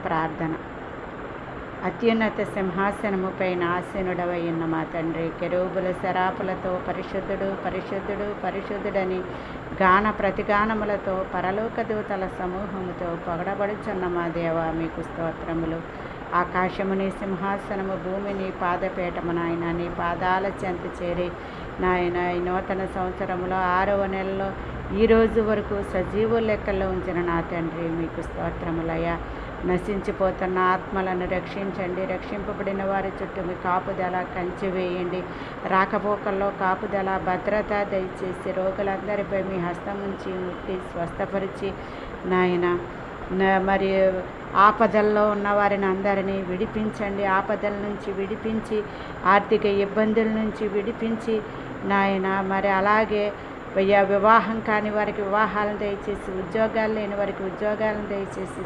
ప్రార్థన. అత్యున్నత సింహాసనముపైన ఆసీనుడవై ఉన్న మా తండ్రి, కెరూబుల శరాపులతో పరిశుద్ధుడు పరిశుద్ధుడు పరిశుద్ధుడని గాన ప్రతిగానములతో పరలోక దూతల సమూహముతో పొగడబడుచున్న మా దేవ, మీకు స్తోత్రములు. ఆకాశము నీ సింహాసనము, భూమి నీ పాదపీఠము నాయన. నీ పాదాల చెంత చేరి నాయన ఈ నూతన సంవత్సరంలో 6వ నెలలో ఈ రోజు వరకు సజీవ లెక్కల్లో ఉంచిన నా తండ్రి, మీకు స్తోత్రములయ్యా. నశించిపోతున్న ఆత్మలను రక్షించండి. రక్షింపబడిన వారి చుట్టూ మీ కాపుదల కంచి వేయండి. రాకపోకల్లో కాపుదల భద్రత దయచేసి రోగులందరిపై మీ హస్తం ఉంచి ముట్టి స్వస్థపరిచి నాయన మరి ఆపదల్లో ఉన్న వారిని అందరినీ విడిపించండి. ఆపదల నుంచి విడిపించి, ఆర్థిక ఇబ్బందుల నుంచి విడిపించి నాయన మరి అలాగే వివాహం కాని వారికి వివాహాలను దయచేసి, ఉద్యోగాలు లేని వారికి ఉద్యోగాలను దయచేసి